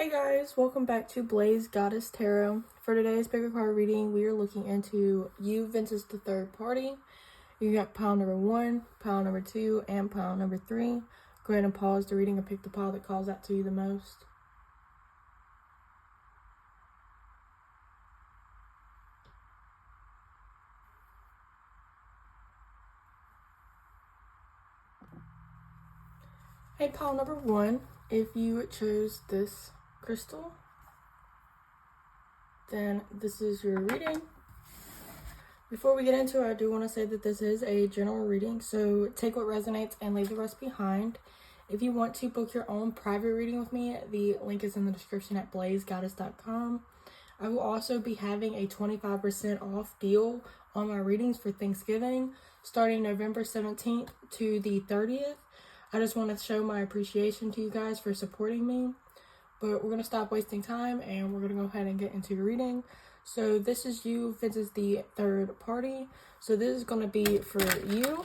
Hey guys, welcome back to BlazedGoddessTarot. For today's bigger card reading, we are looking into you, Vince's the third party. You got pile number 1, pile number 2, and pile number 3. Go ahead and pause the reading and pick the pile that calls out to you the most. Hey, pile number 1, if you chose this crystal, then this is your reading. Before we get into it, I do want to say that this is a general reading, so take what resonates and leave the rest behind. If you want to book your own private reading with me, the link is in the description at BlazedGoddess.com. I will also be having a 25% off deal on my readings for Thanksgiving, starting November 17th to the 30th. I just want to show my appreciation to you guys for supporting me. But we're going to stop wasting time and we're going to go ahead and get into your reading. So this is you, Vince is the third party. So this is going to be for you.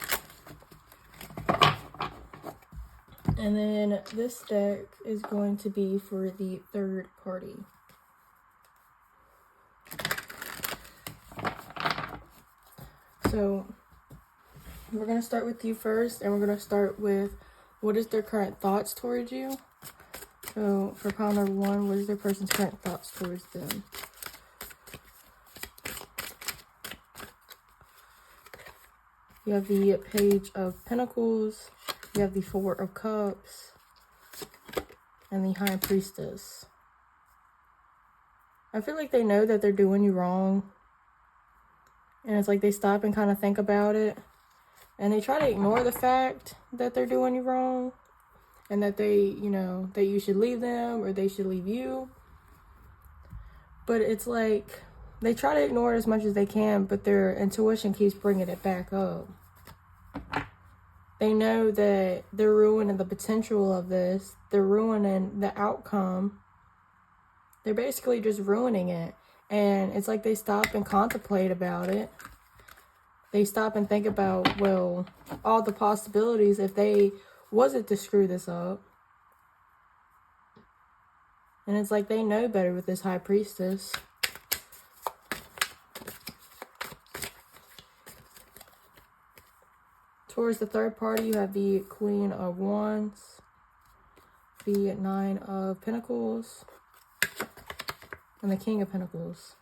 And then this deck is going to be for the third party. So we're going to start with you first, and we're going to start with what is their current thoughts towards you. So for pile number 1, what is their person's current thoughts towards them? You have the Page of Pentacles, you have the Four of Cups, and the High Priestess. I feel like they know that they're doing you wrong. And it's like they stop and kind of think about it. And they try to ignore the fact that they're doing you wrong. And that they, you know, that you should leave them or they should leave you. But it's like they try to ignore it as much as they can, but their intuition keeps bringing it back up. They know that they're ruining the potential of this. They're ruining the outcome. They're basically just ruining it. And it's like they stop and contemplate about it. They stop and think about, well, all the possibilities if they wasn't to screw this up. And it's like they know better with this High Priestess. Towards the third party, you have the Queen of Wands, the Nine of Pentacles, and the King of Pentacles.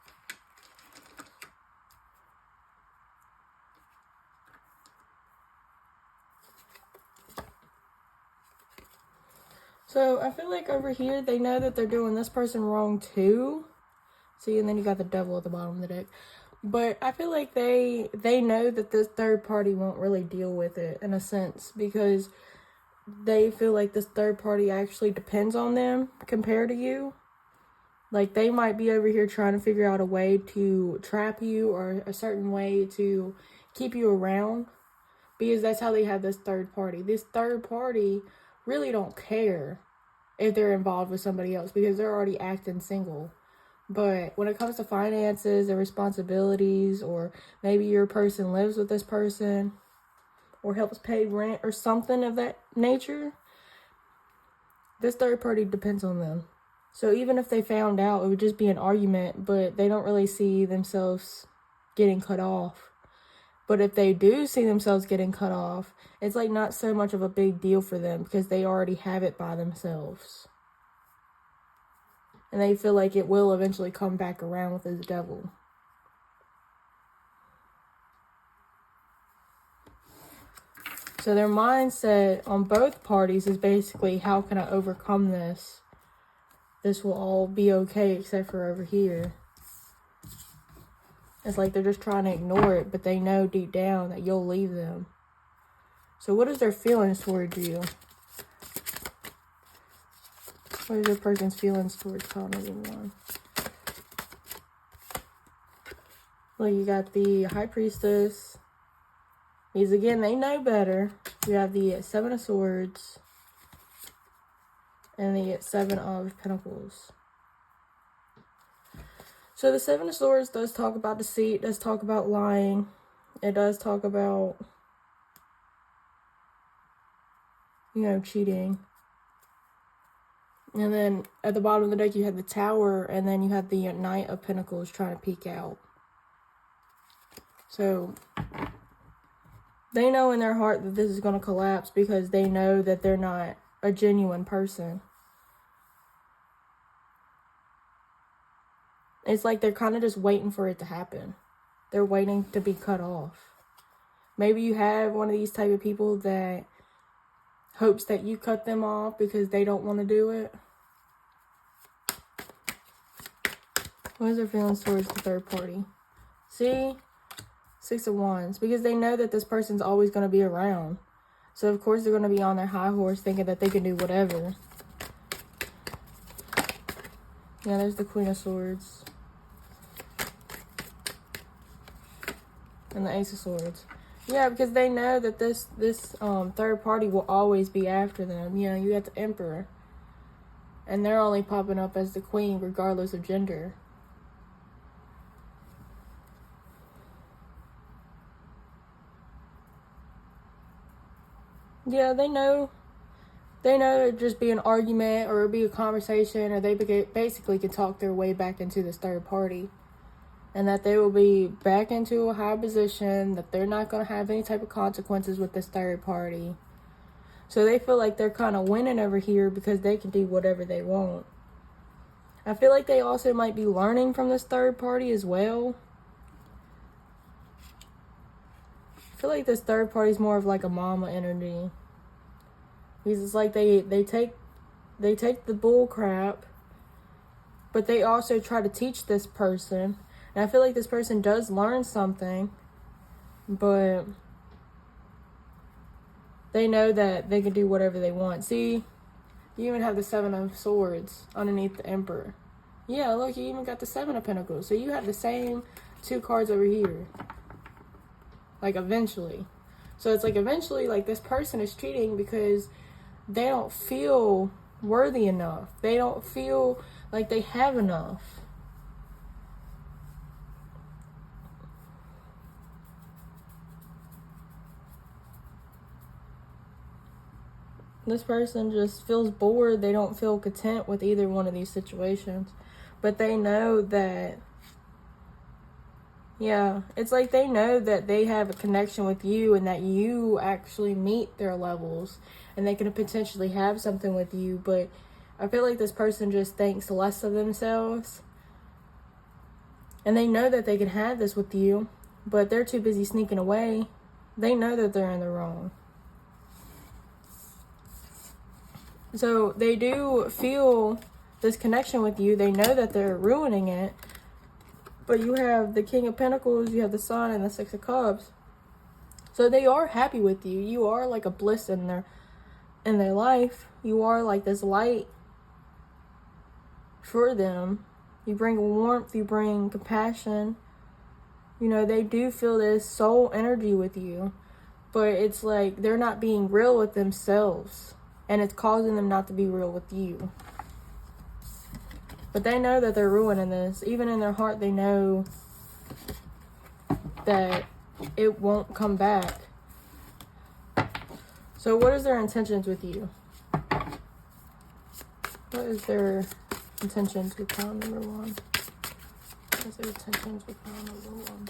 So I feel like over here, they know that they're doing this person wrong too. See, and then you got the Devil at the bottom of the deck. But I feel like they know that this third party won't really deal with it in a sense, because they feel like this third party actually depends on them compared to you. Like they might be over here trying to figure out a way to trap you or a certain way to keep you around, because that's how they have this third party. This third party really don't care if they're involved with somebody else because they're already acting single. But when it comes to finances and responsibilities, or maybe your person lives with this person or helps pay rent or something of that nature, this third party depends on them. So even if they found out, it would just be an argument, but they don't really see themselves getting cut off. But if they do see themselves getting cut off, it's like not so much of a big deal for them because they already have it by themselves. And they feel like it will eventually come back around with this Devil. So their mindset on both parties is basically, how can I overcome this? This will all be okay except for over here. It's like they're just trying to ignore it, but they know deep down that you'll leave them. So what is their feelings towards you? What is your person's feelings towards pile number 1? Well, you got the High Priestess. These, again, they know better. You have the Seven of Swords and the Seven of Pentacles. So the Seven of Swords does talk about deceit, does talk about lying. It does talk about, you know, cheating. And then at the bottom of the deck, you had the Tower, and then you had the Knight of Pentacles trying to peek out. So they know in their heart that this is going to collapse because they know that they're not a genuine person. It's like they're kind of just waiting for it to happen. They're waiting to be cut off. Maybe you have one of these type of people that hopes that you cut them off because they don't want to do it. What is their feelings towards the third party? See? 6 of Wands. Because they know that this person's always going to be around. So, of course, they're going to be on their high horse thinking that they can do whatever. Yeah, there's the Queen of Swords. And the Ace of Swords. Yeah, because they know that this third party will always be after them. You know, you got the Emperor. And they're only popping up as the Queen regardless of gender. Yeah, they know it'd just be an argument or it'd be a conversation, or they basically could talk their way back into this third party. And that they will be back into a high position, that they're not going to have any type of consequences with this third party. So they feel like they're kind of winning over here because they can do whatever they want. I feel like they also might be learning from this third party as well. I feel like this third party is more of like a mama energy. Because it's like they take the bull crap, but they also try to teach this person. And I feel like this person does learn something, but they know that they can do whatever they want. See, you even have the 7 of Swords underneath the Emperor. Yeah, look, you even got the 7 of Pentacles. So you have the same 2 cards over here. Like, eventually. So it's like, eventually, like, this person is cheating because they don't feel worthy enough. They don't feel like they have enough. This person just feels bored. They don't feel content with either one of these situations. But they know that, yeah, it's like they know that they have a connection with you and that you actually meet their levels. And they could potentially have something with you. But I feel like this person just thinks less of themselves. And they know that they can have this with you. But they're too busy sneaking away. They know that they're in the wrong. So they do feel this connection with you. They know that they're ruining it. But you have the King of Pentacles, you have the Sun, and the 6 of Cups. So they are happy with you. You are like a bliss in their life. You are like this light for them. You bring warmth, you bring compassion. You know, they do feel this soul energy with you. But it's like they're not being real with themselves. And it's causing them not to be real with you. But they know that they're ruining this. Even in their heart, they know that it won't come back. So what is their intentions with you? What is their intentions with pile number 1? What is their intentions with pile number 1?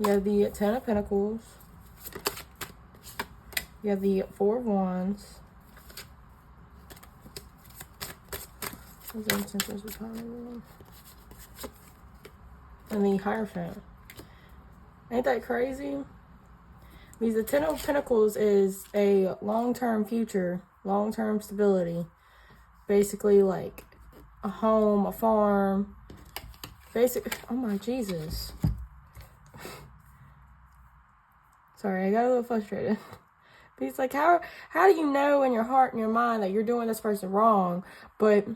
You have the 10 of Pentacles. You have the 4 of Wands. What's their intentions with pile number 1? And the Hierophant. Ain't that crazy? Because the 10 of Pentacles is a long-term future, long-term stability. Basically like a home, a farm. Oh my Jesus. Sorry, I got a little frustrated. But it's like, how do you know in your heart and your mind that you're doing this person wrong? But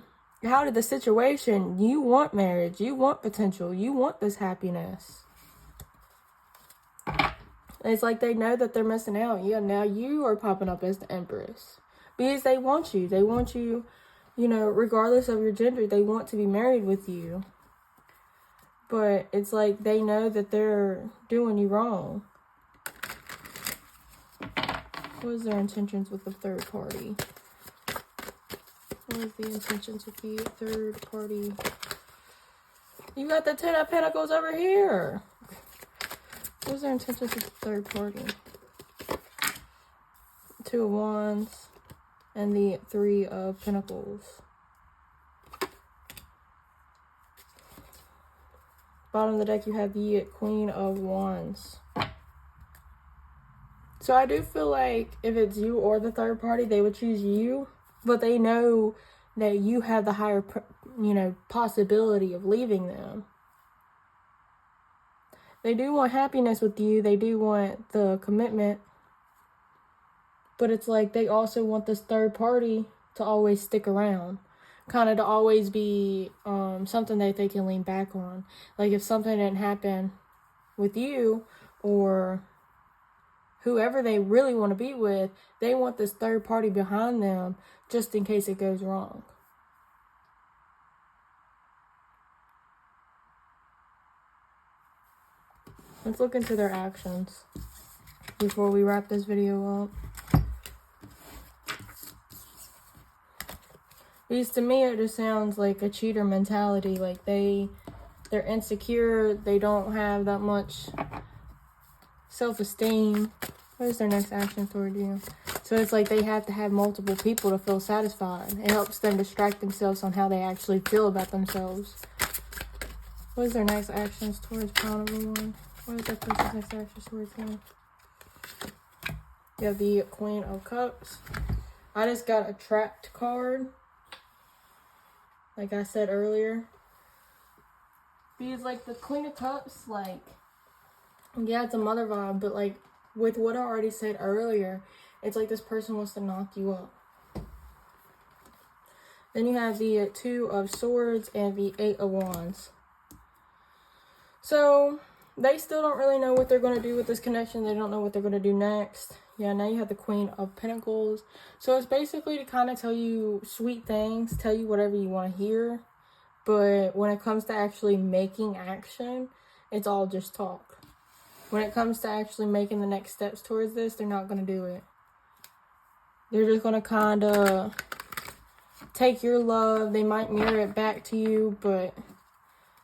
how did the situation, you want marriage, you want potential, you want this happiness. It's like they know that they're missing out. Yeah, now you are popping up as the Empress. Because they want you. They want you, you know, regardless of your gender, they want to be married with you. But it's like they know that they're doing you wrong. What is their intentions with the third party? What is the intentions of the third party? You got the 10 of Pentacles over here. What is their intentions of the third party? 2 of Wands and the 3 of Pentacles. Bottom of the deck, you have the Queen of Wands. So I do feel like if it's you or the third party, they would choose you, but they know that you have the higher, possibility of leaving them. They do want happiness with you. They do want the commitment. But it's like they also want this third party to always stick around. Kind of to always be something that they can lean back on. Like if something didn't happen with you or whoever they really want to be with, they want this third party behind them just in case it goes wrong. Let's look into their actions before we wrap this video up. Because to me, it just sounds like a cheater mentality. Like they're insecure. They don't have that much self-esteem. What is their next action toward you? So it's like they have to have multiple people to feel satisfied. It helps them distract themselves on how they actually feel about themselves. What is their next actions towards pile number 1? What is that person's next actions towards you? You have the Queen of Cups. I just got a trapped card. Like I said earlier. Because like the Queen of Cups, like, yeah, it's a mother vibe, but like with what I already said earlier, it's like this person wants to knock you up. Then you have the 2 of Swords and the 8 of Wands. So they still don't really know what they're going to do with this connection. They don't know what they're going to do next. Yeah, now you have the Queen of Pentacles. So it's basically to kind of tell you sweet things, tell you whatever you want to hear. But when it comes to actually making action, it's all just talk. When it comes to actually making the next steps towards this, they're not going to do it. They're just going to kind of take your love. They might mirror it back to you, but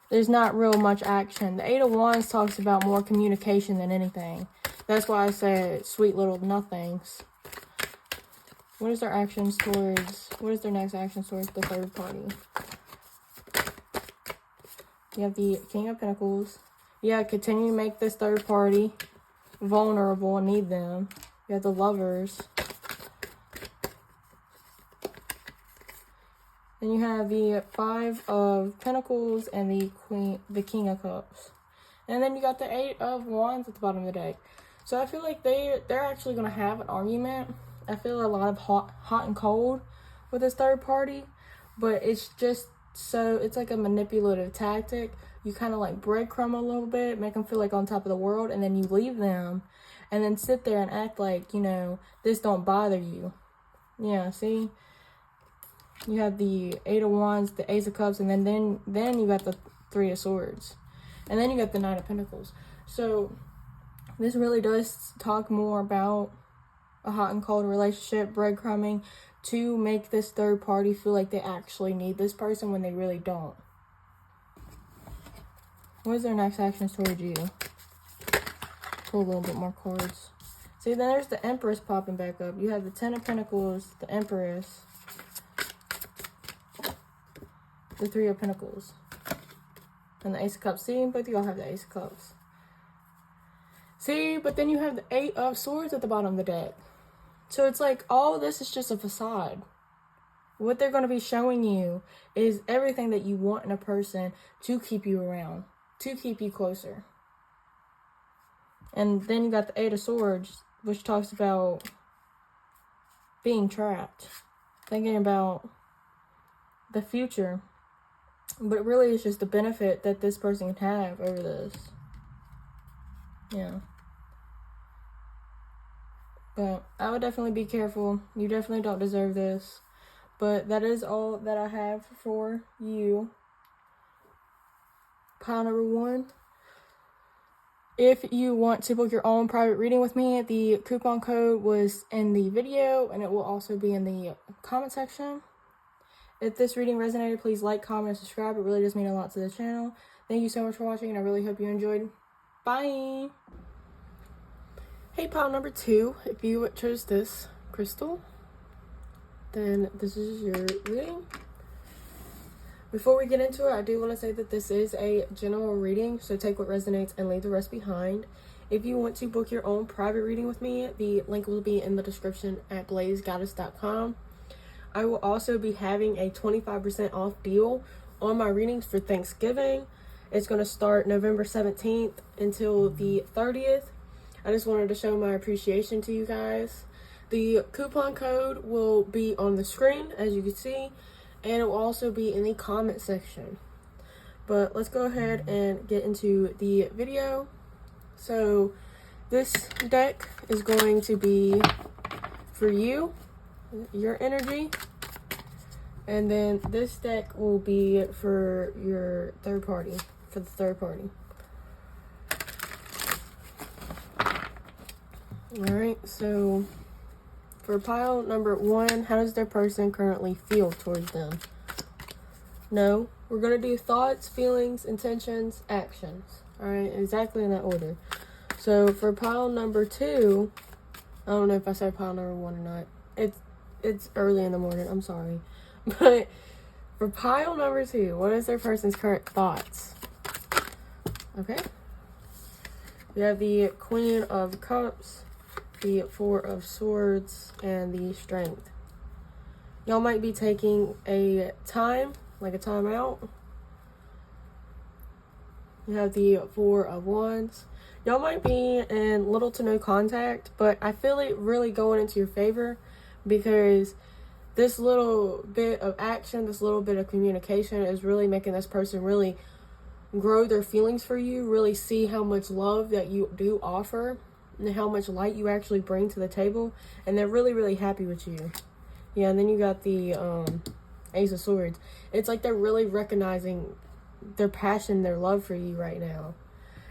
there's not real much action. The 8 of Wands talks about more communication than anything. That's why I said sweet little nothings. What is their actions towards, what is their next actions towards the third party? You have the King of Pentacles. Yeah, continue to make this third party vulnerable and need them. You have the Lovers. Then you have the 5 of Pentacles and the King of Cups. And then you got the 8 of Wands at the bottom of the deck. So I feel like they're actually going to have an argument. I feel a lot of hot and cold with this third party. But it's just so, it's like a manipulative tactic. You kind of like breadcrumb a little bit, make them feel like on top of the world, and then you leave them. And then sit there and act like, this don't bother you. Yeah, see? You have the 8 of Wands, the Ace of Cups, and then you got the 3 of Swords. And then you got the 9 of Pentacles. So this really does talk more about a hot and cold relationship, breadcrumbing, to make this third party feel like they actually need this person when they really don't. What is their next actions towards you? Pull a little bit more cards. See, then there's the Empress popping back up. You have the 10 of Pentacles, the Empress, the 3 of Pentacles, and the Ace of Cups. See, both of y'all have the Ace of Cups. See, but then you have the 8 of Swords at the bottom of the deck. So it's like all this is just a facade. What they're going to be showing you is everything that you want in a person to keep you around, to keep you closer. And then you got the 8 of Swords, which talks about being trapped, thinking about the future. But really, it's just the benefit that this person can have over this. Yeah. But I would definitely be careful. You definitely don't deserve this. But that is all that I have for you. Pile number 1. If you want to book your own private reading with me, the coupon code was in the video, and it will also be in the comment section. If this reading resonated, please like, comment, and subscribe. It really does mean a lot to the channel. Thank you so much for watching, and I really hope you enjoyed. Bye! Hey, pile number 2, if you chose this crystal, then this is your reading. Before we get into it, I do want to say that this is a general reading, so take what resonates and leave the rest behind. If you want to book your own private reading with me, the link will be in the description at BlazedGoddessTarot. I will also be having a 25% off deal on my readings for Thanksgiving. It's going to start November 17th until the 30th. I just wanted to show my appreciation to you guys. The coupon code will be on the screen, as you can see, and it will also be in the comment section. But let's go ahead and get into the video. So this deck is going to be for you, your energy, and then this deck will be for your third party, for the third party. Alright, so for pile number 1, how does their person currently feel towards them? No, we're going to do thoughts, feelings, intentions, actions. Alright, exactly in that order. So for pile number 2, I don't know if I said pile number 1 or not. It's early in the morning, I'm sorry. But for pile number 2, what is their person's current thoughts? Okay. We have the Queen of Cups, the Four of Swords, and the Strength. Y'all might be taking a time, like a time out. You have the Four of Wands. Y'all might be in little to no contact, but I feel it really going into your favor because this little bit of action, this little bit of communication is really making this person really grow their feelings for you, really see how much love that you do offer and how much light you actually bring to the table, and they're really, really happy with you. Yeah, and then you got the Ace of Swords. It's like they're really recognizing their passion, their love for you right now.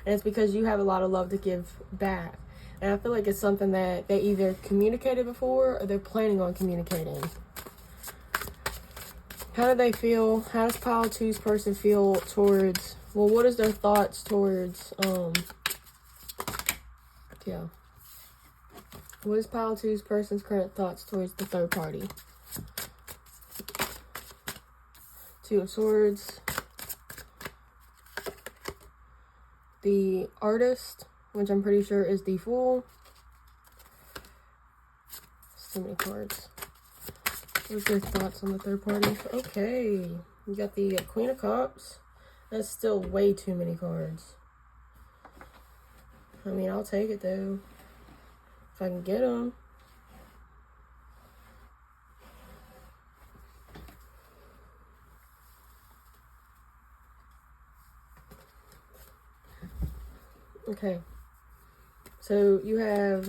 And it's because you have a lot of love to give back. And I feel like it's something that they either communicated before or they're planning on communicating. How do they feel? How does pile 2's person feel towards, well, what is their thoughts towards, yeah. What is pile 2's person's current thoughts towards the third party? Two of Swords. The Artist, which I'm pretty sure is the Fool. So many cards. What's their thoughts on the third party? Okay. You got the Queen of Cups. That's still way too many cards. I mean, I'll take it though. If I can get them. Okay. So you have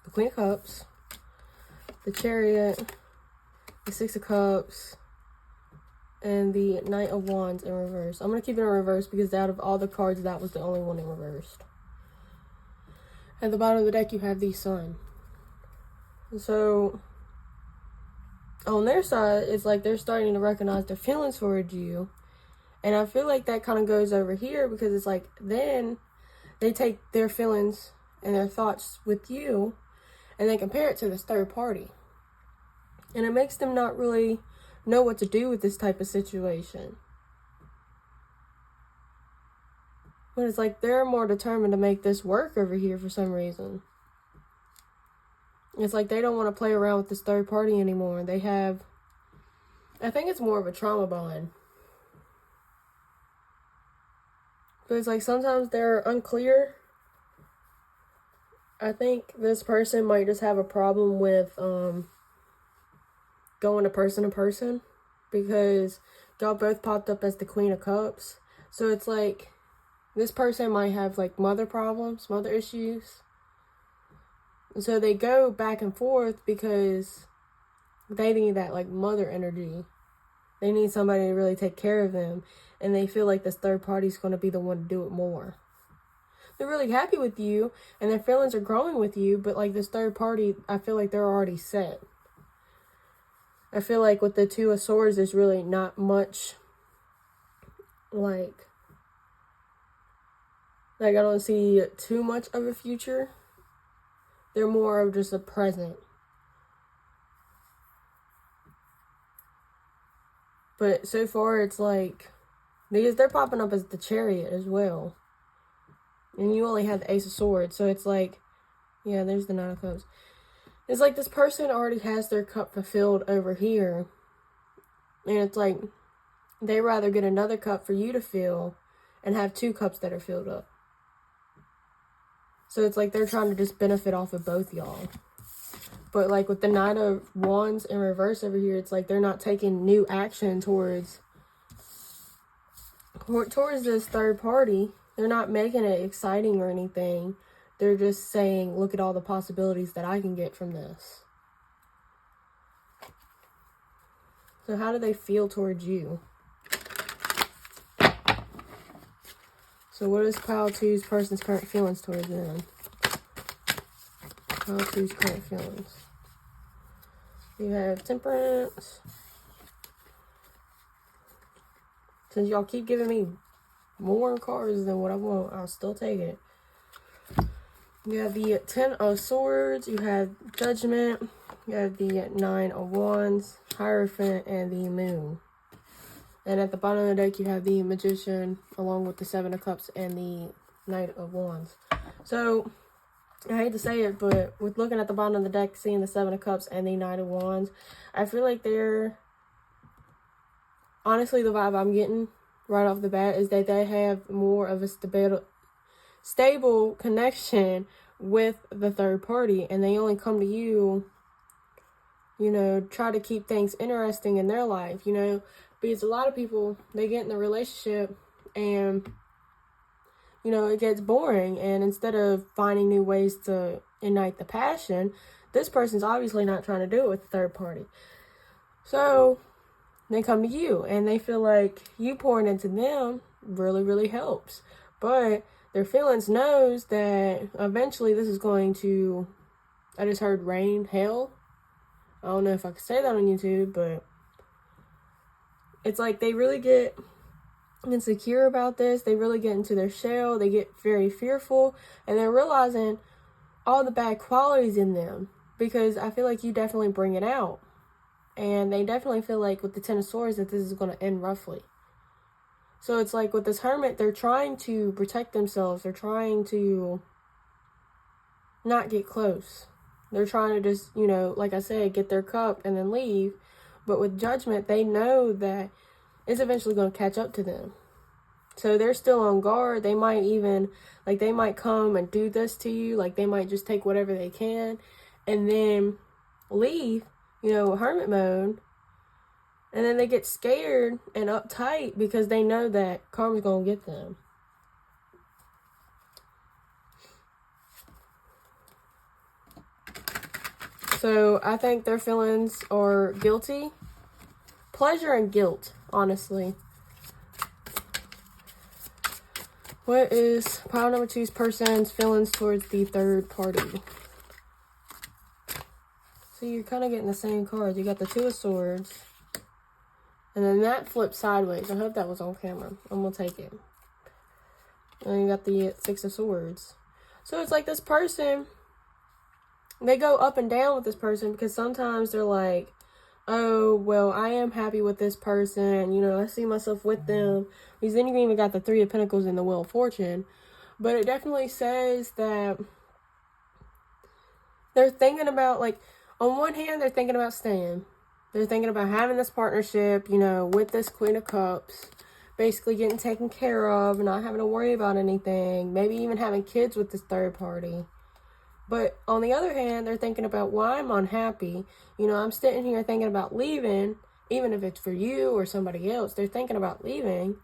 the Queen of Cups, the Chariot, the Six of Cups, and the Knight of Wands in reverse. I'm going to keep it in reverse because out of all the cards, that was the only one in reversed. At the bottom of the deck, you have the Sun. So, on their side, it's like they're starting to recognize their feelings towards you. And I feel like that kind of goes over here because it's like then they take their feelings and their thoughts with you and they compare it to this third party. And it makes them not really know what to do with this type of situation. But it's like they're more determined to make this work over here for some reason. It's like they don't want to play around with this third party anymore. They have, I think it's more of a trauma bond. But it's like sometimes they're unclear. I think this person might just have a problem with going to person because y'all both popped up as the Queen of Cups. So it's like this person might have like mother problems, mother issues. So they go back and forth because they need that like mother energy. They need somebody to really take care of them. And they feel like this third party is going to be the one to do it more. They're really happy with you and their feelings are growing with you. But like this third party, I feel like they're already set. I feel like with the Two of Swords, there's really not much, like I don't see too much of a future. They're more of just a present. But so far, it's like, because they're popping up as the Chariot as well. And you only have the Ace of Swords. So it's like, yeah, there's the Nine of Cups. It's like this person already has their cup fulfilled over here. And it's like, they rather get another cup for you to fill and have 2 cups that are filled up. So it's like they're trying to just benefit off of both y'all. But like with the Knight of Wands in reverse over here, it's like they're not taking new action towards this third party. They're not making it exciting or anything. They're just saying, look at all the possibilities that I can get from this. So how do they feel towards you? So what is Pile 2's person's current feelings towards them? Pile 2's current feelings. You have Temperance. Since y'all keep giving me more cards than what I want, I'll still take it. You have the 10 of Swords. You have Judgment. You have the 9 of Wands, Hierophant, and the Moon. And at the bottom of the deck, you have the Magician, along with the 7 of Cups and the Knight of Wands. So, I hate to say it, but with looking at the bottom of the deck, seeing the 7 of Cups and the Knight of Wands, I feel like they're... Honestly, the vibe I'm getting right off the bat is that they have more of a stable connection with the third party. And they only come to you, you know, try to keep things interesting in their life, you know. Because a lot of people, they get in the relationship and, you know, it gets boring. And instead of finding new ways to ignite the passion, this person's obviously not trying to do it with the third party. So they come to you and they feel like you pouring into them really, really helps. But their feelings knows that eventually this is going to, I just heard rain, hell. I don't know if I could say that on YouTube, but it's like they really get insecure about this. They really get into their shell. They get very fearful. And they're realizing all the bad qualities in them. Because I feel like you definitely bring it out. And they definitely feel like with the 10 of Swords that this is going to end roughly. So it's like with this Hermit, they're trying to protect themselves. They're trying to not get close. They're trying to just, you know, like I said, get their cup and then leave. But with Judgment, they know that it's eventually going to catch up to them. So they're still on guard. They might even, like, they might come and do this to you. Like, they might just take whatever they can and then leave, you know, hermit mode. And then they get scared and uptight because they know that karma's going to get them. So I think their feelings are guilty. Pleasure and guilt, honestly. What is pile number 2's person's feelings towards the third party? So you're kind of getting the same cards. You got the 2 of Swords. And then that flipped sideways. I hope that was on camera. I'm going to take it. And then you got the 6 of Swords. So it's like this person, they go up and down with this person because sometimes they're like, oh, well, I am happy with this person. You know, I see myself with them. Because then you even got the 3 of Pentacles and the Wheel of Fortune. But it definitely says that they're thinking about, like, on one hand, they're thinking about staying. They're thinking about having this partnership, you know, with this Queen of Cups. Basically getting taken care of, not having to worry about anything. Maybe even having kids with this third party. But on the other hand, they're thinking about, well, I'm unhappy. You know, I'm sitting here thinking about leaving, even if it's for you or somebody else. They're thinking about leaving.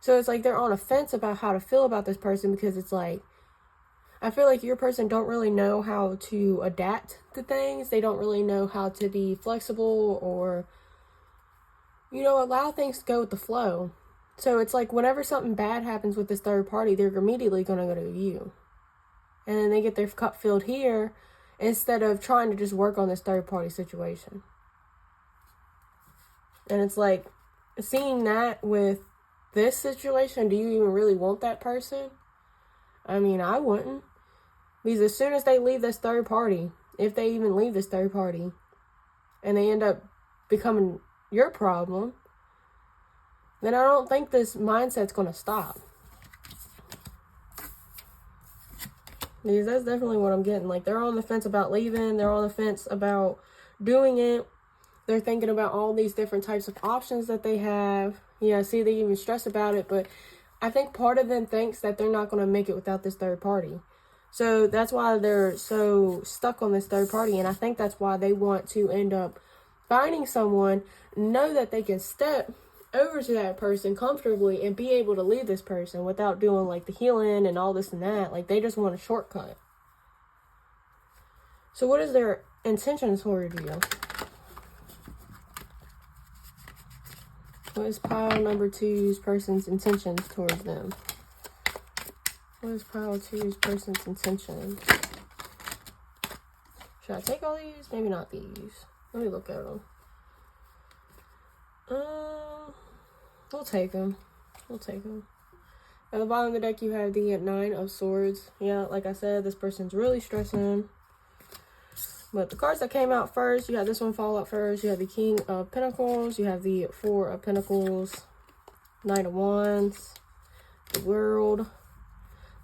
So it's like they're on a fence about how to feel about this person because it's like, I feel like your person don't really know how to adapt to things. They don't really know how to be flexible or, you know, allow things to go with the flow. So it's like whenever something bad happens with this third party, they're immediately going to go to you. And then they get their cup filled here instead of trying to just work on this third party situation. And it's like, seeing that with this situation, do you even really want that person? I mean, I wouldn't. Because as soon as they leave this third party, if they even leave this third party, and they end up becoming your problem, then I don't think this mindset's going to stop. Because that's definitely what I'm getting. Like, they're on the fence about leaving. They're on the fence about doing it. They're thinking about all these different types of options that they have. Yeah, see, they even stress about it. But I think part of them thinks that they're not going to make it without this third party. So that's why they're so stuck on this third party. And I think that's why they want to end up finding someone, know that they can step over to that person comfortably and be able to leave this person without doing like the healing and all this and that. Like, they just want a shortcut. So what is their intention toward you? What is pile number 2's person's intentions towards them? What is pile 2's person's intention? Should I take all these? Maybe not these. Let me look at them. We'll take them. We'll take them. At the bottom of the deck, you have the 9 of Swords. Yeah, like I said, this person's really stressing. But the cards that came out first, you have this one fall out first. You have the King of Pentacles. You have the 4 of Pentacles. Knight of Wands. The World.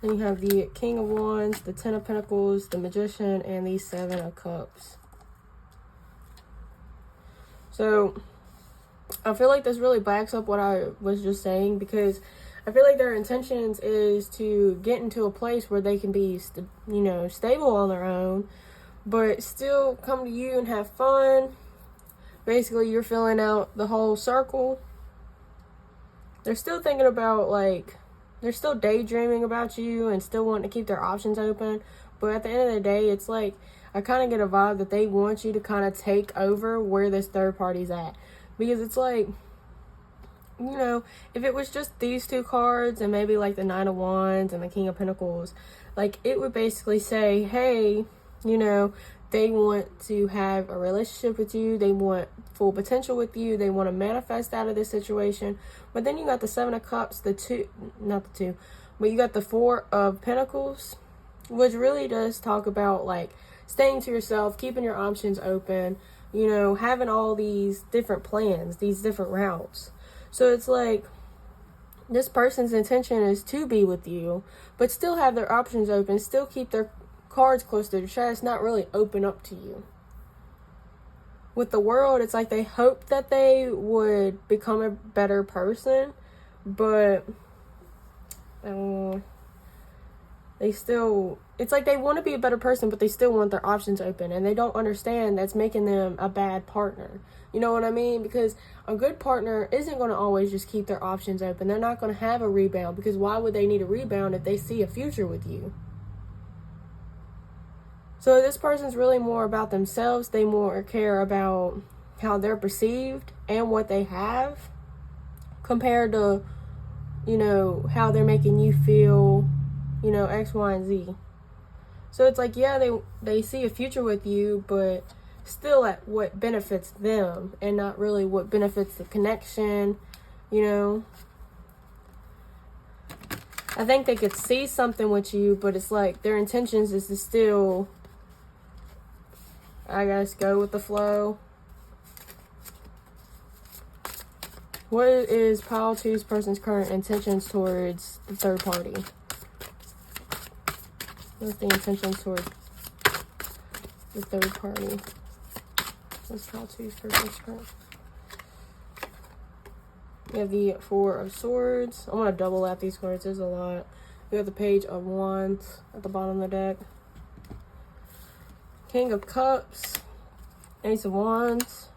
Then you have the King of Wands, the 10 of Pentacles, the Magician, and the 7 of Cups. So, I feel like this really backs up what I was just saying, because I feel like their intentions is to get into a place where they can be, stable on their own, but still come to you and have fun. Basically, you're filling out the whole circle. They're still thinking about, like, they're still daydreaming about you and still wanting to keep their options open. But at the end of the day, it's like, I kind of get a vibe that they want you to kind of take over where this third party's at. Because it's like, if it was just these 2 cards and maybe like the 9 of Wands and the King of Pentacles, like, it would basically say, hey, they want to have a relationship with you. They want full potential with you. They want to manifest out of this situation. But then you got the 7 of Cups, but you got the 4 of Pentacles, which really does talk about, like, staying to yourself, keeping your options open, having all these different plans, these different routes. So it's like, this person's intention is to be with you, but still have their options open, still keep their cards close to their chest, not really open up to you. With the World, it's like they hope that they would become a better person, but it's like they want to be a better person, but they still want their options open, and they don't understand that's making them a bad partner. You know what I mean? Because a good partner isn't going to always just keep their options open. They're not going to have a rebound, because why would they need a rebound if they see a future with you? So this person's really more about themselves. They more care about how they're perceived and what they have compared to, how they're making you feel, X, Y, and Z. So it's like, yeah, they see a future with you, but still at what benefits them and not really what benefits the connection, I think they could see something with you, but it's like their intentions is to still, I guess, go with the flow. What is pile 2's person's current intentions towards the third party? What's the intentions towards the third party? What's pile 2's person's current? You have the 4 of Swords. I'm going to double lap these cards. There's a lot. You have the Page of Wands at the bottom of the deck. King of Cups, Ace of Wands,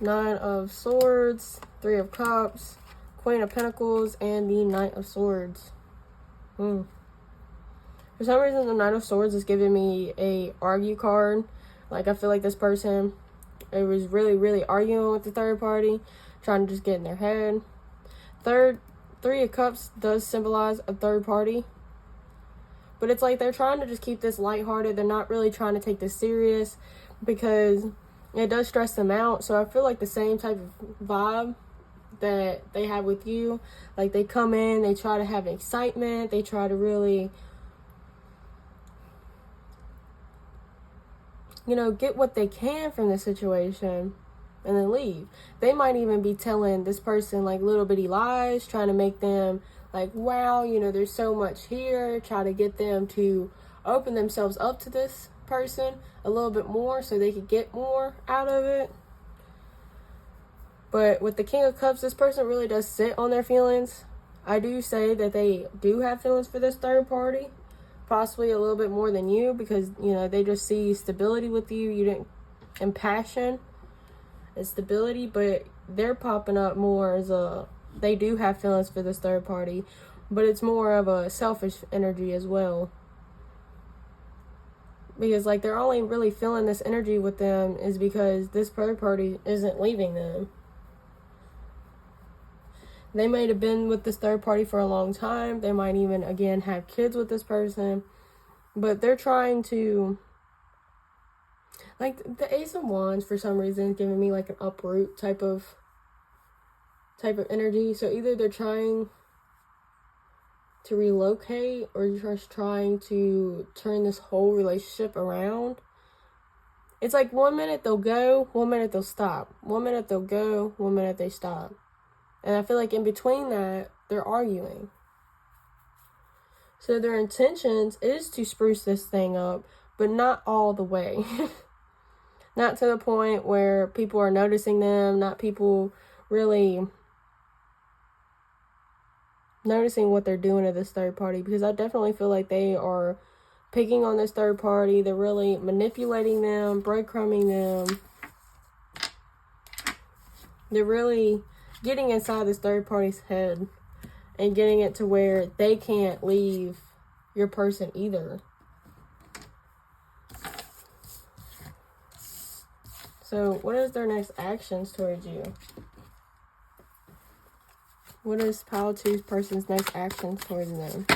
9 of Swords, 3 of Cups, Queen of Pentacles, and the Knight of Swords. For some reason, the Knight of Swords is giving me a argue card. Like, I feel like this person, it was really, really arguing with the third party, trying to just get in their head. 3 of Cups does symbolize a third party. But it's like they're trying to just keep this lighthearted. They're not really trying to take this serious, because It does stress them out. So I feel like the same type of vibe that they have with you. Like, they come in, they try to have excitement, they try to really, you know, get what they can from the situation and then leave. They might even be telling this person like little bitty lies, trying to make them like, wow, you know, there's so much here, try to get them to open themselves up to this person a little bit more so they could get more out of it. But with the King of Cups, this person really does sit on their feelings. I do say that they do have feelings for this third party, possibly a little bit more than you, because, you know, they just see stability with you. You didn't, and passion and stability, but they're popping up more as a, they do have feelings for this third party, but it's more of a selfish energy as well. Because, like, they're only really feeling this energy with them is because this third party isn't leaving them. They might have been with this third party for a long time. They might even, again, have kids with this person. But they're trying to, like, the Ace of Wands, for some reason, is giving me, like, an uproot type of energy. So either they're trying to relocate or just trying to turn this whole relationship around. It's like 1 minute they'll go, 1 minute they'll stop. 1 minute they'll go, 1 minute they stop. And I feel like in between that, they're arguing. So their intentions is to spruce this thing up, but not all the way. Not to the point where people are noticing them, not people really noticing what they're doing to this third party, because I definitely feel like they are picking on this third party. They're really manipulating them, breadcrumbing them. They're really getting inside this third party's head and getting it to where they can't leave your person either. So what is their next actions towards you? What is Pile 2's person's next actions towards them?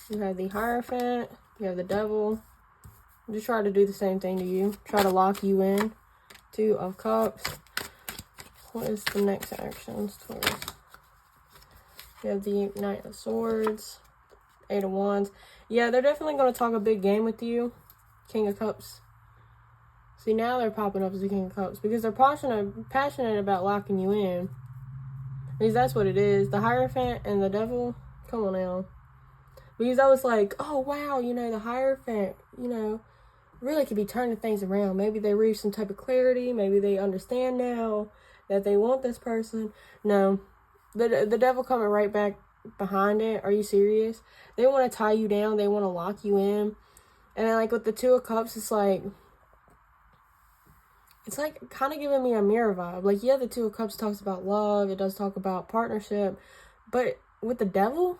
You have the Hierophant. You have the Devil. Just try to do the same thing to you. Try to lock you in. 2 of Cups. What is the next actions towards? You have the Knight of Swords. 8 of Wands. Yeah, they're definitely going to talk a big game with you. King of Cups. See, now they're popping up as the King of Cups because they're passionate about locking you in. Because that's what it is. The Hierophant and the Devil. Come on now. Because I was like, oh, wow, you know, the Hierophant, you know, really could be turning things around. Maybe they reach some type of clarity. Maybe they understand now that they want this person. No. The Devil coming right back behind it. Are you serious? They want to tie you down. They want to lock you in. And then, like, with the 2 of Cups, it's like kind of giving me a mirror vibe. Like, yeah, the 2 of Cups talks about love. It does talk about partnership. But with the Devil,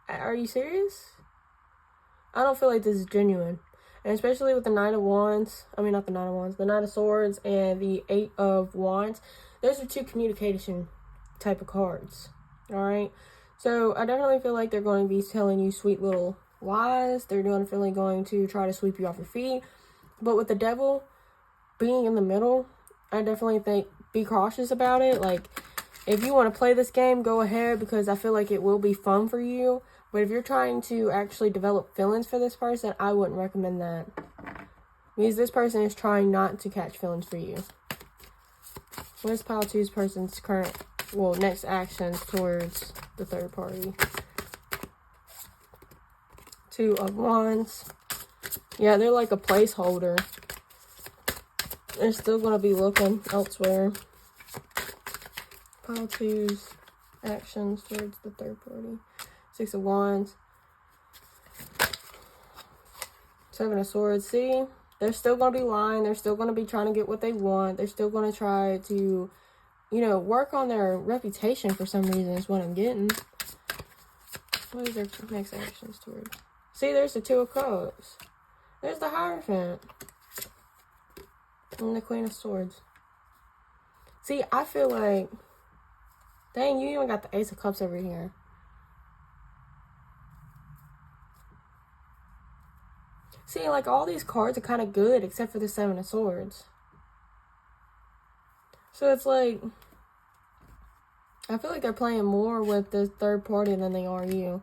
are you serious? I don't feel like this is genuine. And especially with the Knight of Wands. I mean, not the Knight of Wands. The Knight of Swords and the 8 of Wands. Those are 2 communication type of cards. Alright? So, I definitely feel like they're going to be telling you sweet little lies. They're definitely going to try to sweep you off your feet. But with the Devil being in the middle, I definitely think be cautious about it. Like, if you want to play this game, go ahead, because I feel like it will be fun for you. But if you're trying to actually develop feelings for this person, I wouldn't recommend that. Because this person is trying not to catch feelings for you. What is Pile 2's person's next actions towards the third party? 2 of Wands. Yeah, they're like a placeholder. They're still going to be looking elsewhere. Pile 2's actions towards the third party. 6 of Wands. 7 of Swords. See? They're still going to be lying. They're still going to be trying to get what they want. They're still going to try to, you know, work on their reputation for some reason is what I'm getting. What is their next actions towards? See, there's the 2 of Cups. There's the Hierophant. And the Queen of Swords. See, I feel like, dang, you even got the Ace of Cups over here. See, like, all these cards are kind of good except for the Seven of Swords. So it's like, I feel like they're playing more with this third party than they are you.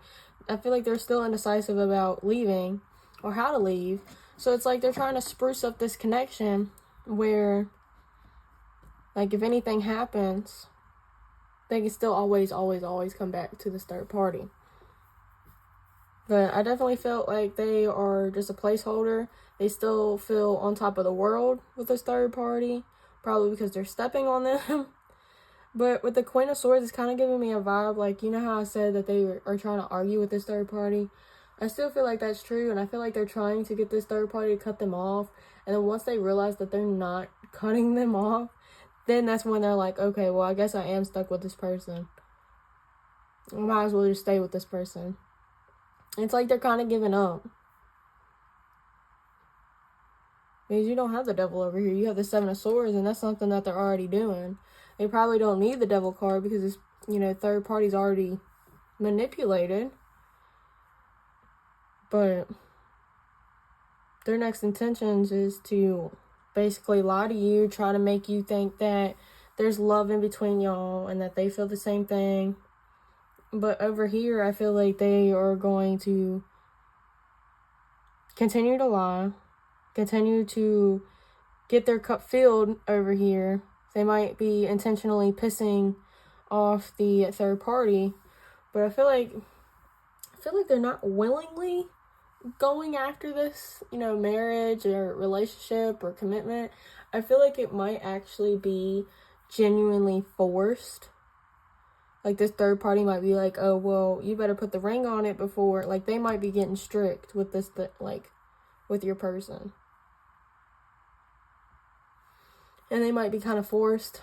I feel like they're still indecisive about leaving or how to leave. So it's like they're trying to spruce up this connection where, like, if anything happens, they can still always come back to this third party. But I definitely felt like they are just a placeholder. They still feel on top of the world with this third party, probably because they're stepping on them. But with the Queen of Swords, it's kind of giving me a vibe, like, you know how I said that they are trying to argue with this third party? I still feel like that's true, and I feel like they're trying to get this third party to cut them off. And then once they realize that they're not cutting them off, then that's when they're like, okay, well, I guess I am stuck with this person. I might as well just stay with this person. It's like they're kind of giving up. Because you don't have the devil over here. You have the Seven of Swords, and that's something that they're already doing. They probably don't need the devil card because it's, you know, third party's already manipulated. But their next intentions is to basically lie to you, try to make you think that there's love in between y'all and that they feel the same thing. But over here, I feel like they are going to continue to lie, continue to get their cup filled over here. They might be intentionally pissing off the third party, but I feel like they're not willingly going after this, you know, marriage or relationship or commitment. I feel like it might actually be genuinely forced. Like, this third party might be like, oh, well, you better put the ring on it before, like, they might be getting strict with this, like, with your person. And they might be kind of forced.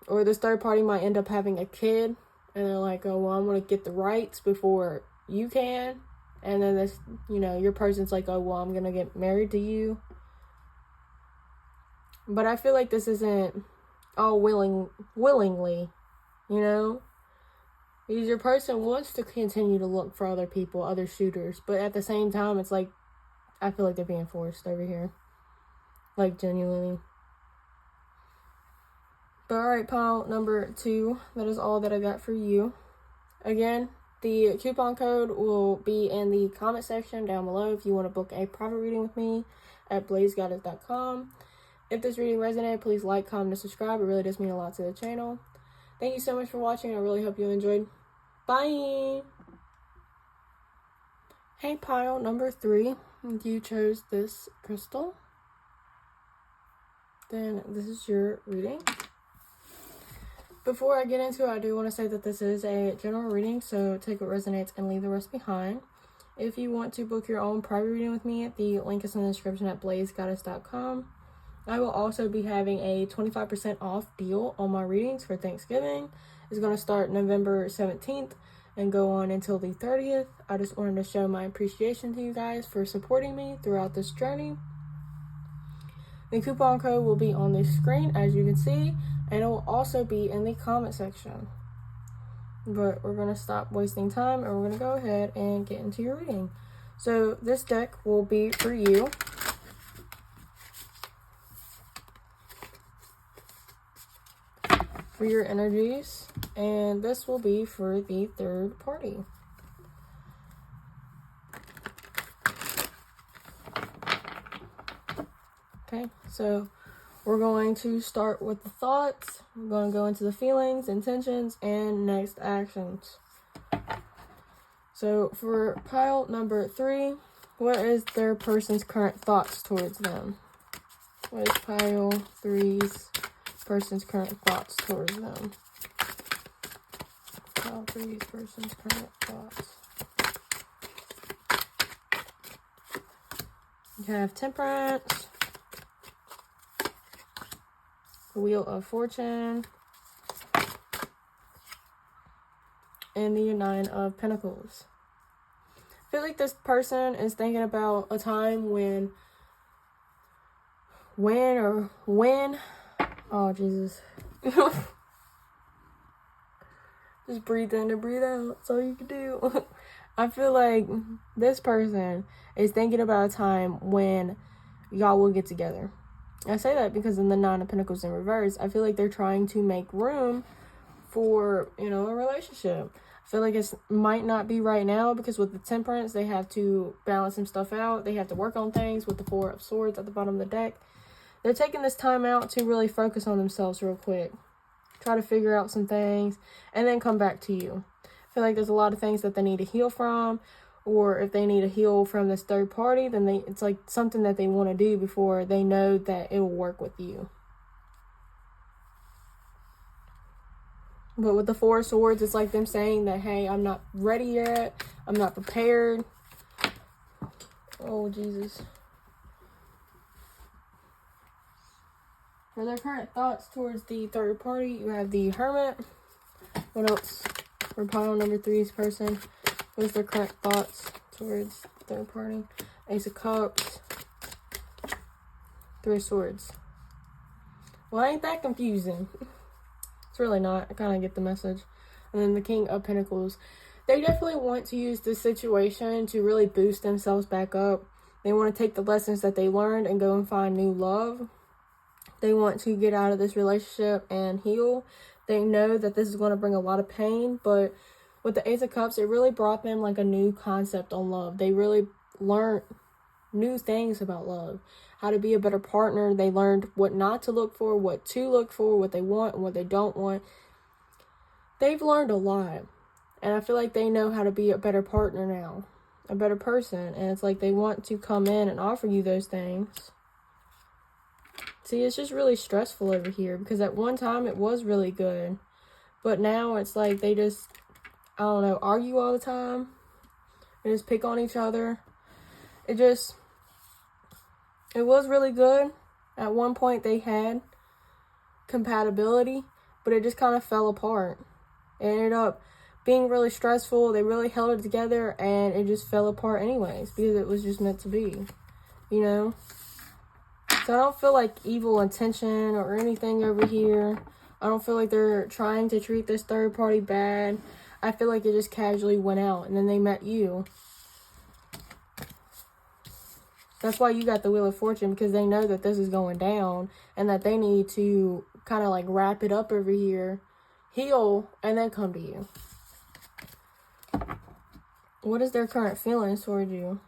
Or this third party might end up having a kid. And they're like, oh, well, I'm going to get the rights before you can. And then this, you know, your person's like, oh, well, I'm going to get married to you. But I feel like this isn't all willingly, you know? Because your person wants to continue to look for other people, other suitors. But at the same time, it's like, I feel like they're being forced over here. Like, genuinely. But alright, pile number 2, that is all that I got for you. Again, the coupon code will be in the comment section down below if you want to book a private reading with me at BlazedGoddess.com. If this reading resonated, please like, comment, and subscribe. It really does mean a lot to the channel. Thank you so much for watching. I really hope you enjoyed. Bye! Hey, pile number 3, you chose this crystal. Then this is your reading. Before I get into it, I do want to say that this is a general reading, so take what resonates and leave the rest behind. If you want to book your own private reading with me, the link is in the description at BlazedGoddess.com. I will also be having a 25% off deal on my readings for Thanksgiving. It's going to start November 17th and go on until the 30th. I just wanted to show my appreciation to you guys for supporting me throughout this journey. The coupon code will be on the screen, as you can see, and it will also be in the comment section. But we're going to stop wasting time, and we're going to go ahead and get into your reading. So this deck will be for you. For your energies, and this will be for the third party. Okay, so we're going to start with the thoughts. We're going to go into the feelings, intentions, and next actions. So for pile number 3, what is their person's current thoughts towards them? What is pile 3's person's current thoughts towards them? Pile 3's person's current thoughts. You have Temperance, Wheel of Fortune, and the 9 of Pentacles. I feel like this person is thinking about a time when, oh Jesus. Just breathe in and breathe out. That's all you can do. I feel like this person is thinking about a time when y'all will get together. I say that because in the Nine of Pentacles in reverse, I feel like they're trying to make room for, you know, a relationship. I feel like it might not be right now because with the Temperance, they have to balance some stuff out. They have to work on things with the Four of Swords at the bottom of the deck. They're taking this time out to really focus on themselves real quick. Try to figure out some things and then come back to you. I feel like there's a lot of things that they need to heal from, or if they need to heal from this third party, then it's like something that they want to do before they know that it will work with you. But with the Four of Swords, it's like them saying that, hey, I'm not ready yet. I'm not prepared. Oh, Jesus. For their current thoughts towards the third party, you have the Hermit. What else? For pile number 3's person, what's their current thoughts towards the third party? Ace of Cups. Three of Swords. Well, ain't that confusing? It's really not. I kind of get the message. And then the King of Pentacles. They definitely want to use this situation to really boost themselves back up. They want to take the lessons that they learned and go and find new love. They want to get out of this relationship and heal. They know that this is going to bring a lot of pain, but with the Ace of Cups, it really brought them like a new concept on love. They really learned new things about love, how to be a better partner. They learned what not to look for, what to look for, what they want and what they don't want. They've learned a lot, and I feel like they know how to be a better partner now, a better person, and it's like they want to come in and offer you those things. See, it's just really stressful over here because at one time it was really good, but now it's like they just, I don't know, argue all the time. They just pick on each other. It was really good. At one point they had compatibility, but it just kind of fell apart. It ended up being really stressful. They really held it together and it just fell apart anyways because it was just meant to be, you know? So I don't feel like evil intention or anything over here. I don't feel like they're trying to treat this third party bad. I feel like it just casually went out and then they met you. That's why you got the Wheel of Fortune, because they know that this is going down and that they need to kind of like wrap it up over here, heal, and then come to you. What is their current feelings towards you?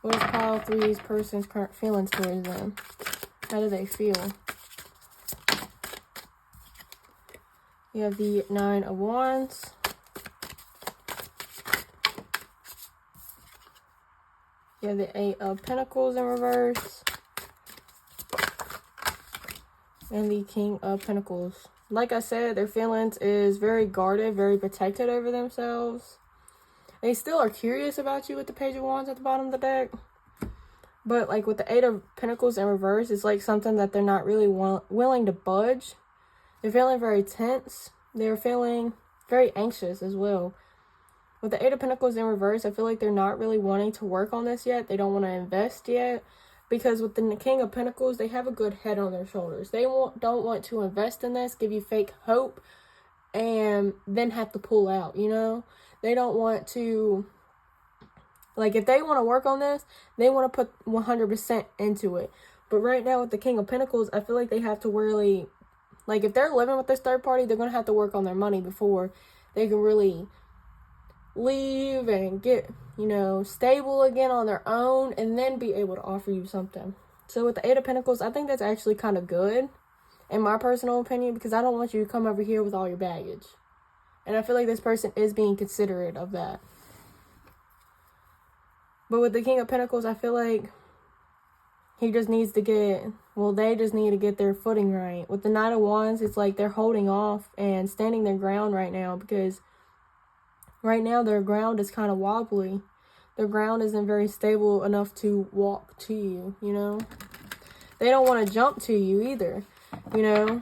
What is pile 3's person's current feelings towards them? How do they feel? You have the 9 of Wands. You have the 8 of Pentacles in reverse. And the King of Pentacles. Like I said, their feelings is very guarded, very protected over themselves. They still are curious about you with the Page of Wands at the bottom of the deck. But like with the 8 of Pentacles in reverse, it's like something that they're not really willing to budge. They're feeling very tense. They're feeling very anxious as well. With the 8 of Pentacles in reverse, I feel like they're not really wanting to work on this yet. They don't want to invest yet. Because with the King of Pentacles, they have a good head on their shoulders. They don't want to invest in this, give you fake hope, and then have to pull out, you know? They don't want to, like, if they want to work on this, they want to put 100% into it. But right now with the King of Pentacles, I feel like they have to really, like, if they're living with this third party, they're going to have to work on their money before they can really leave and get, you know, stable again on their own and then be able to offer you something. So with the 8 of Pentacles, I think that's actually kind of good, in my personal opinion, because I don't want you to come over here with all your baggage. And I feel like this person is being considerate of that. But with the King of Pentacles, I feel like he just needs to they just need to get their footing right. With the 9 of Wands, it's like they're holding off and standing their ground right now because right now their ground is kind of wobbly. Their ground isn't very stable enough to walk to you, you know? They don't want to jump to you either, you know?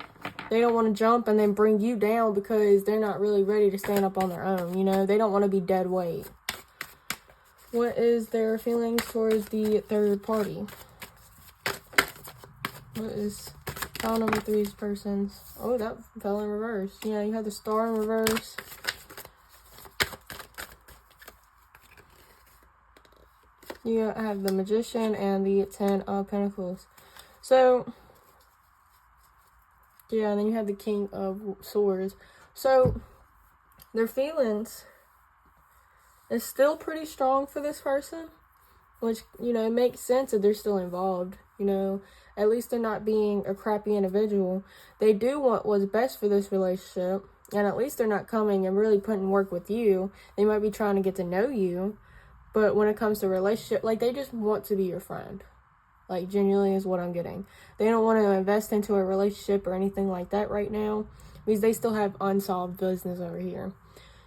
They don't want to jump and then bring you down because they're not really ready to stand up on their own, you know? They don't want to be dead weight. What is their feelings towards the third party? What is Pile number 3's person's. Oh, that fell in reverse. Yeah, you have the Star in reverse. You have the Magician and the 10 of Pentacles. So, yeah, and then you have the King of Swords. So, their feelings is still pretty strong for this person. Which, you know, makes sense that they're still involved. You know, at least they're not being a crappy individual. They do want what's best for this relationship. And at least they're not coming and really putting work with you. They might be trying to get to know you. But when it comes to relationship, like, they just want to be your friend. Like, genuinely is what I'm getting. They don't want to invest into a relationship or anything like that right now. Because they still have unsolved business over here.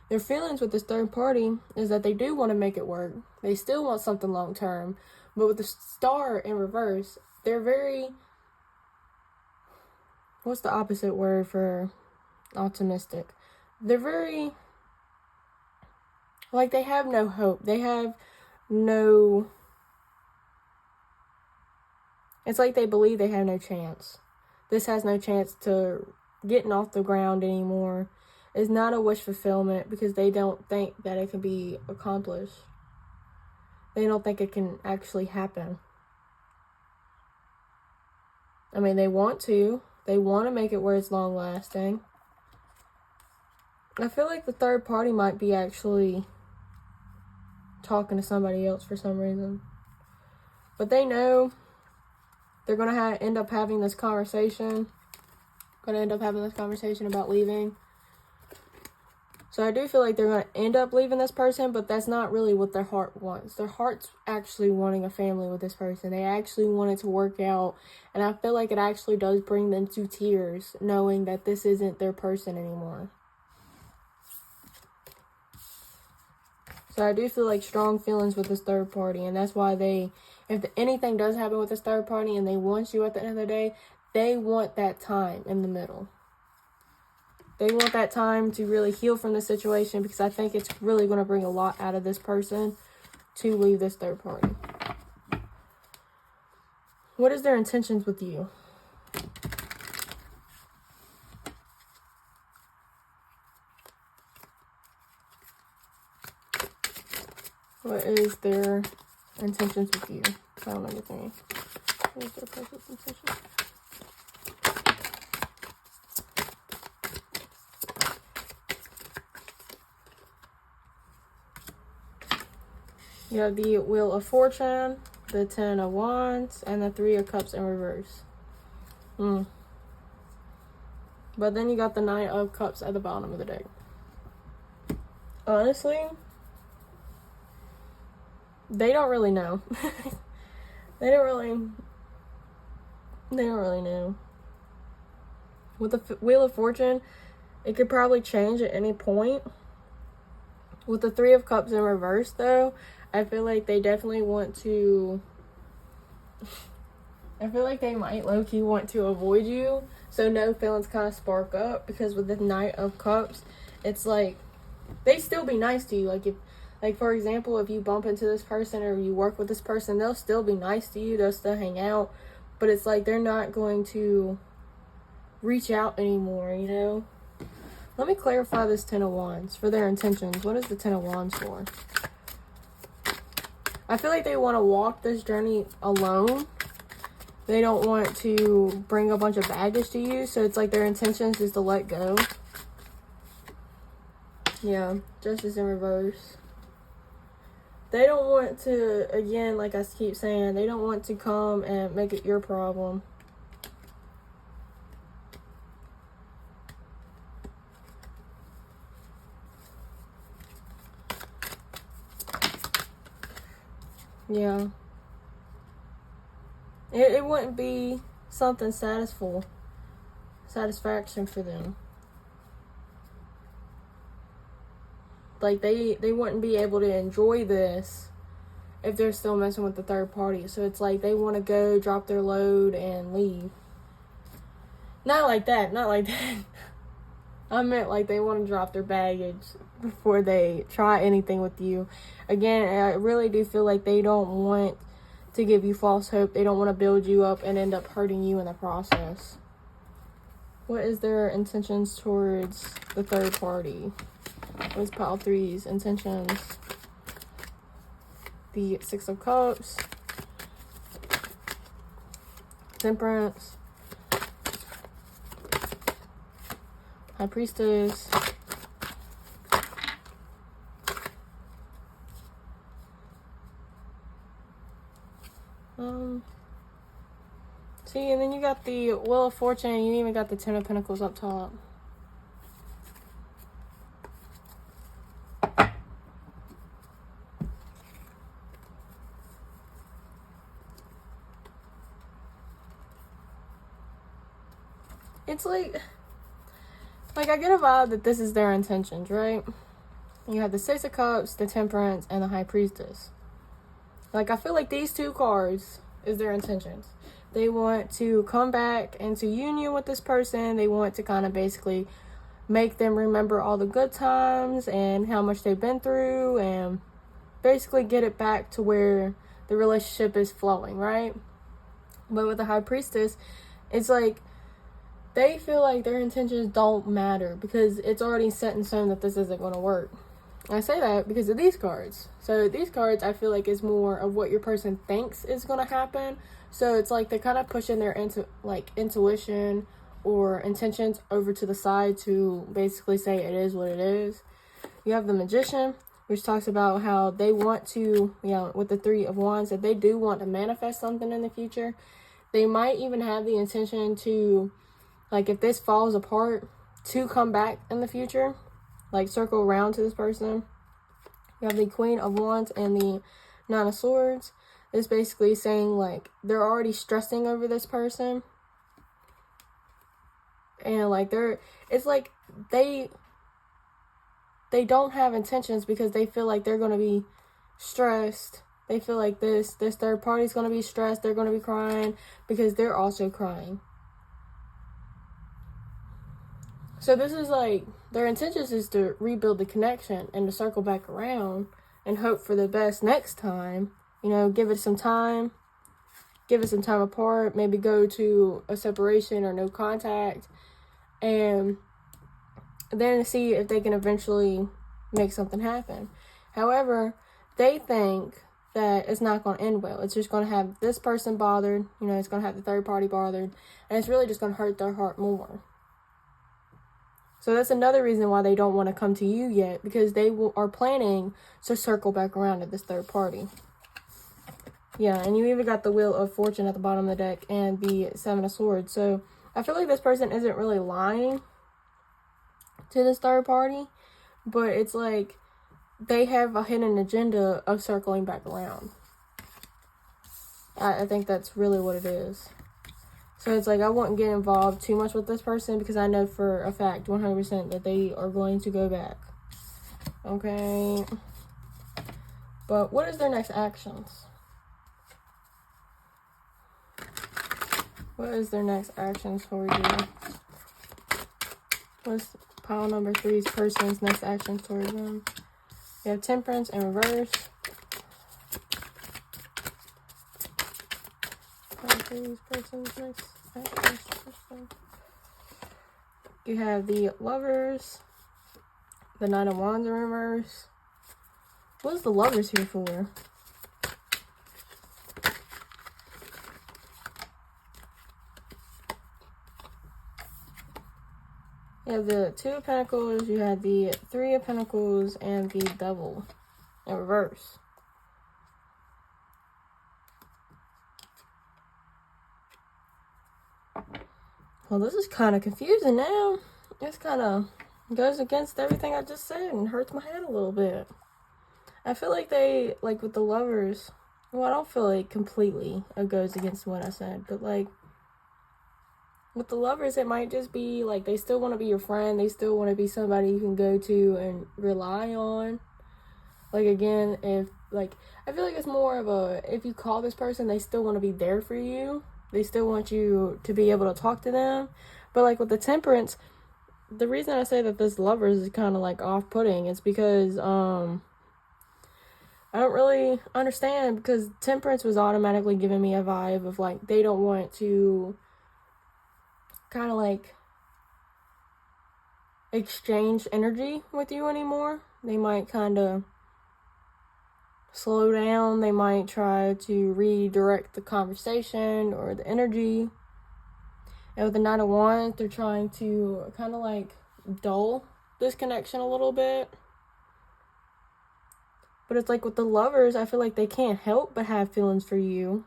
Their feelings with this third party is that they do want to make it work. They still want something long term. But with the Star in reverse, they're very... What's the opposite word for optimistic? They're very... Like, they have no hope. They have no... It's like they believe they have no chance. This has no chance to getting off the ground anymore. It's not a wish fulfillment because they don't think that it can be accomplished. They don't think it can actually happen. I mean, they want to. They want to make it where it's long lasting. I feel like the third party might be actually talking to somebody else for some reason. But they know they're going to end up having this conversation. Going to end up having this conversation about leaving. So I do feel like they're going to end up leaving this person, but that's not really what their heart wants. Their heart's actually wanting a family with this person. They actually want it to work out. And I feel like it actually does bring them to tears, knowing that this isn't their person anymore. So I do feel like strong feelings with this third party. And that's why if anything does happen with this third party and they want you at the end of the day, they want that time in the middle. They want that time to really heal from the situation because I think it's really going to bring a lot out of this person to leave this third party. What is their intentions with you? What is their intentions with you? I don't know anything. What is their person's intention? You have the Wheel of Fortune, the 10 of Wands, and the 3 of Cups in reverse. But then you got the 9 of Cups at the bottom of the deck. Honestly, they don't really know. They don't really know. With the Wheel of Fortune, it could probably change at any point. With the 3 of Cups in reverse, though, I feel like they definitely want to... I feel like they might low-key want to avoid you. So no feelings kind of spark up. Because with the Knight of Cups, it's like... They still be nice to you. Like, for example, if you bump into this person or you work with this person, they'll still be nice to you. They'll still hang out. But it's like they're not going to reach out anymore, you know? Let me clarify this 10 of Wands for their intentions. What is the 10 of Wands for? I feel like they want to walk this journey alone. They don't want to bring a bunch of baggage to you. So it's like their intentions is to let go. Yeah, Justice in reverse. They don't want to, again, like I keep saying, they don't want to come and make it your problem. Yeah. It wouldn't be something satisfaction for them. Like, they wouldn't be able to enjoy this if they're still messing with the third party. So it's like they want to go, drop their load, and leave. Not like that. I meant like they want to drop their baggage before they try anything with you. Again, I really do feel like they don't want to give you false hope. They don't want to build you up and end up hurting you in the process. What is their intentions towards the third party? What is pile 3's intentions? The 6 of Cups, Temperance, High Priestess, see, and then you got the Wheel of Fortune, and you even got the 10 of Pentacles up top. It's like I get a vibe that this is their intentions, right? You have the 6 of Cups, the Temperance, and the High Priestess. Like, I feel like these 2 cards is their intentions. They want to come back into union with this person. They want to kind of basically make them remember all the good times and how much they've been through, and basically get it back to where the relationship is flowing, right? But with the High Priestess, it's like they feel like their intentions don't matter because it's already set in stone that this isn't going to work. I say that because of these cards. So these cards, I feel like, is more of what your person thinks is going to happen. So it's like they're kind of pushing their intuition or intentions over to the side to basically say it is what it is. You have the Magician, which talks about how they want to, with the 3 of Wands, that they do want to manifest something in the future. They might even have the intention to, like, if this falls apart, to come back in the future, like circle around to this person. You have the Queen of Wands and the 9 of Swords. It's basically saying, like, they're already stressing over this person. And, like, it's like they don't have intentions because they feel like they're going to be stressed. They feel like this third party's going to be stressed. They're going to be crying because they're also crying. So this is like, their intentions is to rebuild the connection and to circle back around and hope for the best next time. Give it some time. Give it some time apart. Maybe go to a separation or no contact. And then see if they can eventually make something happen. However, they think that it's not going to end well. It's just going to have this person bothered. It's going to have the third party bothered. And it's really just going to hurt their heart more. So that's another reason why they don't want to come to you yet, because they are planning to circle back around to this third party. Yeah, and you even got the Wheel of Fortune at the bottom of the deck and the 7 of Swords. So I feel like this person isn't really lying to this third party, but it's like they have a hidden agenda of circling back around. I think that's really what it is. So it's like I wouldn't get involved too much with this person because I know for a fact 100% that they are going to go back. Okay. But what is their next actions? What is their next actions for you? What's pile number 3's person's next actions towards them? You have Temperance in reverse. Person's next actions. You have the Lovers, the 9 of Wands in reverse. What is the Lovers here for? You have the 2 of Pentacles, you have the 3 of Pentacles, and the Devil in reverse. Well, this is kind of confusing now. This kind of goes against everything I just said and hurts my head a little bit. I feel like they, like with the Lovers, well, I don't feel like completely it goes against what I said, but like with the Lovers, it might just be like they still want to be your friend. They still want to be somebody you can go to and rely on. Like, again, if, like, I feel like it's more of a, if you call this person, they still want to be there for you. They still want you to be able to talk to them. But, like, with the Temperance, the reason I say that this Lovers is kind of, like, off-putting is because, I don't really understand, because Temperance was automatically giving me a vibe of, like, they don't want to kind of, like, exchange energy with you anymore. They might kind of slow down. They might try to redirect the conversation or the energy. And with the Knight of Wands, they're trying to kind of like dull this connection a little bit. But it's like with the Lovers, I feel like they can't help but have feelings for you.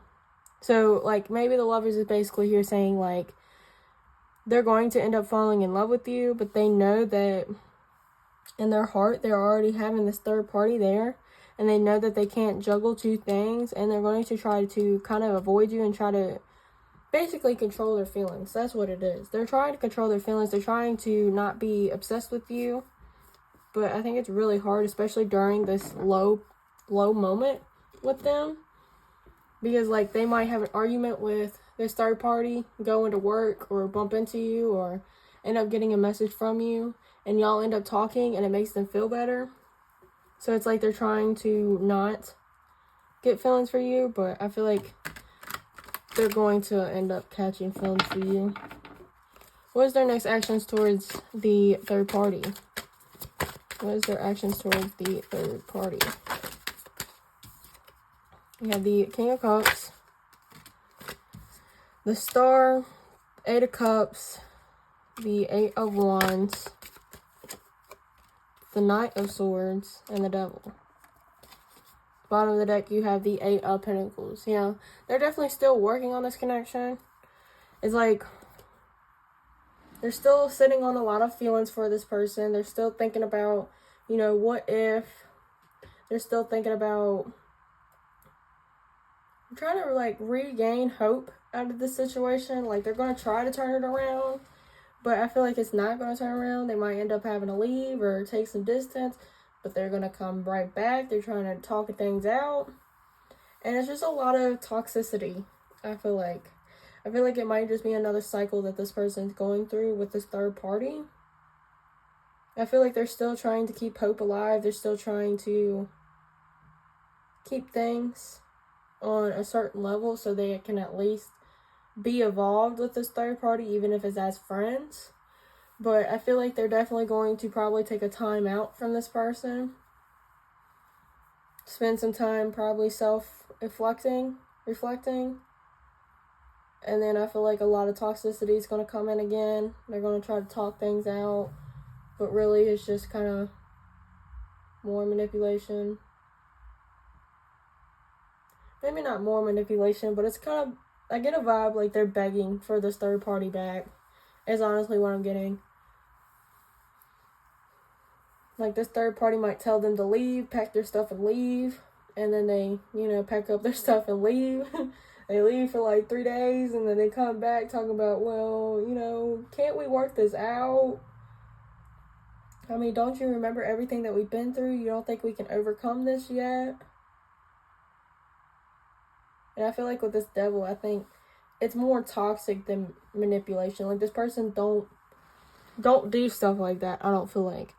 So like maybe the Lovers is basically here saying like they're going to end up falling in love with you, but they know that in their heart they're already having this third party there, and they know that they can't juggle two things, and they're going to try to kind of avoid you and try to basically control their feelings. That's what it is. They're trying to control their feelings. They're trying to not be obsessed with you. But I think it's really hard, especially during this low moment with them. Because, like, they might have an argument with this third party, go into work or bump into you or end up getting a message from you. And y'all end up talking and it makes them feel better. So it's like they're trying to not get feelings for you. But I feel like they're going to end up catching feelings for you. What is their next actions towards the third party? What is their actions towards the third party? We have the King of Cups, the Star, 8 of Cups, the 8 of Wands, the Knight of Swords, and the Devil. Bottom of the deck, you have the 8 of Pentacles. Yeah, they're definitely still working on this connection. It's like they're still sitting on a lot of feelings for this person. They're still thinking about, you know, what if. They're still thinking about trying to, like, regain hope out of this situation. Like, they're going to try to turn it around, but I feel like it's not going to turn around. They might end up having to leave or take some distance, but they're going to come right back. They're trying to talk things out. And it's just a lot of toxicity, I feel like. I feel like it might just be another cycle that this person's going through with this third party. I feel like they're still trying to keep hope alive. They're still trying to keep things on a certain level so they can at least be involved with this third party, even if it's as friends. But I feel like they're definitely going to probably take a time out from this person. Spend some time probably reflecting. And then I feel like a lot of toxicity is going to come in again. They're going to try to talk things out. But really, it's just kind of more manipulation. Maybe not more manipulation, but it's kind of, I get a vibe like they're begging for this third party back. Is honestly what I'm getting. Like, this third party might tell them to leave, pack their stuff and leave. And then they, you know, pack up their stuff and leave. They leave for like 3 days, and then they come back talking about, well, you know, can't we work this out? I mean, don't you remember everything that we've been through? You don't think we can overcome this yet? And I feel like with this Devil, I think it's more toxic than manipulation. Like, this person don't do stuff like that, I don't feel like.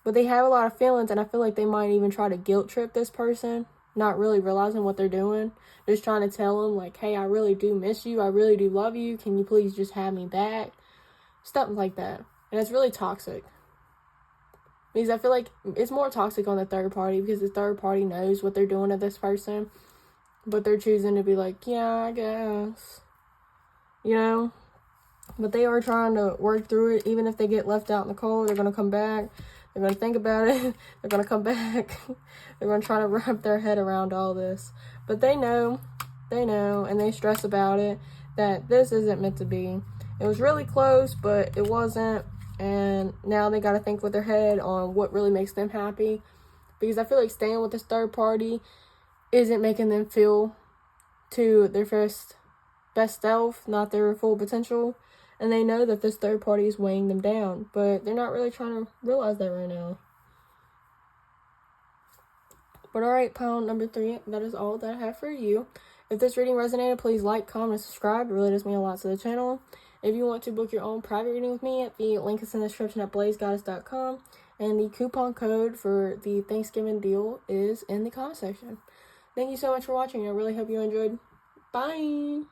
But they have a lot of feelings, and I feel like they might even try to guilt trip this person, not really realizing what they're doing. Just trying to tell them, like, hey, I really do miss you. I really do love you. Can you please just have me back? Stuff like that. And it's really toxic. Because I feel like it's more toxic on the third party, because the third party knows what they're doing to this person. But they're choosing to be like, yeah, I guess. You know? But they are trying to work through it. Even if they get left out in the cold, they're going to come back. They're going to think about it. They're going to come back. They're going to try to wrap their head around all this. But they know, and they stress about it, that this isn't meant to be. It was really close, but it wasn't. And now they got to think with their head on what really makes them happy. Because I feel like staying with this third party isn't making them feel to their best self, not their full potential. And they know that this third party is weighing them down, but they're not really trying to realize that right now. But alright, pile number 3, that is all that I have for you. If this reading resonated, please like, comment, and subscribe. It really does mean a lot to the channel. If you want to book your own private reading with me, the link is in the description at BlazedGoddess.com. And the coupon code for the Thanksgiving deal is in the comment section. Thank you so much for watching. I really hope you enjoyed. Bye!